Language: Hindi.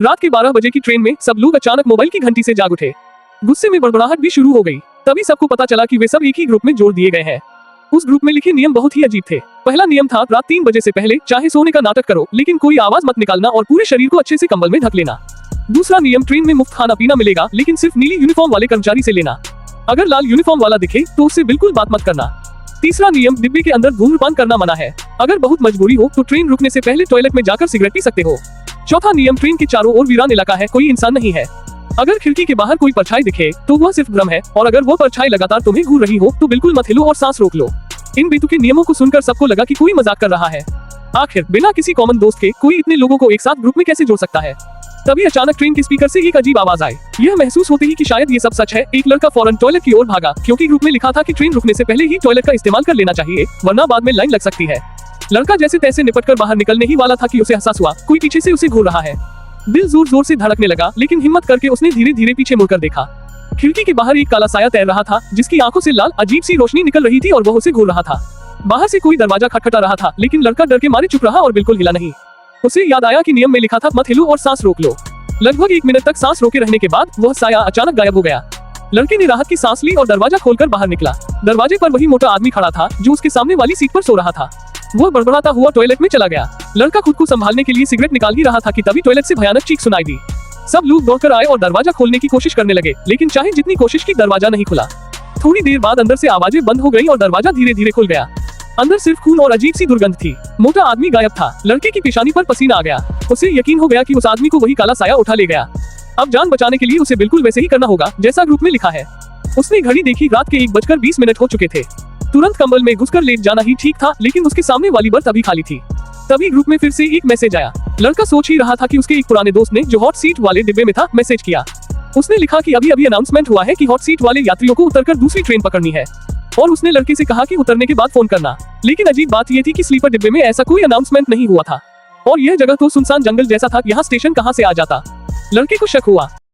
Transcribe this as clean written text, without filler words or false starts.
रात के 12 बजे की ट्रेन में सब लोग अचानक मोबाइल की घंटी से जाग उठे। गुस्से में बड़बड़ाहट भी शुरू हो गई। तभी सबको पता चला कि वे सब एक ही ग्रुप में जोड़ दिए गए हैं। उस ग्रुप में लिखे नियम बहुत ही अजीब थे। पहला नियम था, रात 3 बजे से पहले चाहे सोने का नाटक करो, लेकिन कोई आवाज मत निकालना और पूरे शरीर को अच्छे से कंबल में ढक लेना। दूसरा नियम, ट्रेन में मुफ्त खाना पीना मिलेगा, लेकिन सिर्फ नीली यूनिफॉर्म वाले कर्मचारी से लेना। अगर लाल यूनिफॉर्म वाला दिखे तो उससे बिल्कुल बात मत करना। तीसरा नियम, डिब्बे के अंदर धूम्रपान करना मना है। अगर बहुत मजबूरी हो तो ट्रेन रुकने से पहले टॉयलेट में जाकर सिगरेट पी सकते हो। चौथा नियम, ट्रेन के चारों ओर वीरान इलाका है, कोई इंसान नहीं है। अगर खिड़की के बाहर कोई परछाई दिखे तो वह सिर्फ भ्रम है, और अगर वो परछाई लगातार तुम्हें घूर रही हो तो बिल्कुल मत हिलो और सांस रोक लो। इन बेतुके नियमों को सुनकर सबको लगा कि कोई मजाक कर रहा है। आखिर बिना किसी कॉमन दोस्त के कोई इतने लोगों को एक साथ ग्रुप में कैसे जोड़ सकता है। तभी अचानक ट्रेन के स्पीकर से एक अजीब आवाज आई। यह महसूस होते ही कि शायद ये सब सच है, एक लड़का फौरन टॉयलेट की ओर भागा, क्योंकि ग्रुप में लिखा था कि ट्रेन रुकने से पहले ही टॉयलेट का इस्तेमाल कर लेना चाहिए, वरना बाद में लाइन लग सकती है। लड़का जैसे तैसे निपटकर बाहर निकलने ही वाला था कि उसे एहसास हुआ कोई पीछे से उसे घूर रहा है। दिल जोर जोर से धड़कने लगा, लेकिन हिम्मत करके उसने धीरे धीरे पीछे मुड़कर देखा। खिड़की के बाहर एक काला साया तैर रहा था, जिसकी आंखों से लाल अजीब सी रोशनी निकल रही थी और वह उसे घूर रहा था। बाहर से कोई दरवाजा खटखटा रहा था, लेकिन लड़का डर के मारे चुप रहा और बिल्कुल हिला नहीं। उसे याद आया कि नियम में लिखा था मत हिलो और सांस रोक लो। लगभग 1 मिनट तक सांस रोके रहने के बाद वह साया अचानक गायब हो गया। लड़के ने राहत की सांस ली और दरवाजा खोलकर बाहर निकला। दरवाजे पर वही मोटा आदमी खड़ा था जो उसके सामने वाली सीट पर सो रहा था। वह बड़बड़ाता हुआ टॉयलेट में चला गया। लड़का खुद को संभालने के लिए सिगरेट निकाल ही रहा था कि तभी टॉयलेट से भयानक चीख सुनाई दी। सब लोग दौड़कर आए और दरवाजा खोलने की कोशिश करने लगे, लेकिन चाहे जितनी कोशिश की दरवाजा नहीं खुला। थोड़ी देर बाद अंदर से आवाजें बंद हो गई और दरवाजा धीरे धीरे खुल गया। अंदर सिर्फ खून और अजीब सी दुर्गंध थी। मोटा आदमी गायब था। लड़के की पेशानी पर पसीना आ गया। उसे यकीन हो गया कि उस आदमी को वही काला साया उठा ले गया। अब जान बचाने के लिए उसे बिल्कुल वैसे ही करना होगा जैसा ग्रुप में लिखा है। उसने घड़ी देखी, रात के 1:20 हो चुके थे। तुरंत कंबल में घुसकर लेट जाना ही ठीक था, लेकिन उसके सामने वाली बर्थ अभी खाली थी। तभी ग्रुप में फिर से एक मैसेज आया। लड़का सोच ही रहा था कि उसके एक पुराने दोस्त ने, जो हॉट सीट वाले डिब्बे में था, मैसेज किया। उसने लिखा कि अभी अभी अनाउंसमेंट हुआ है कि हॉट सीट वाले यात्रियों को उतरकर दूसरी ट्रेन पकड़नी है, और उसने लड़के से कहा कि उतरने के बाद फोन करना। लेकिन अजीब बात यह थी कि स्लीपर डिब्बे में ऐसा कोई अनाउंसमेंट नहीं हुआ था, और यह जगह तो सुनसान जंगल जैसा था। यहाँ स्टेशन कहाँ से आ जाता। लड़के को शक हुआ।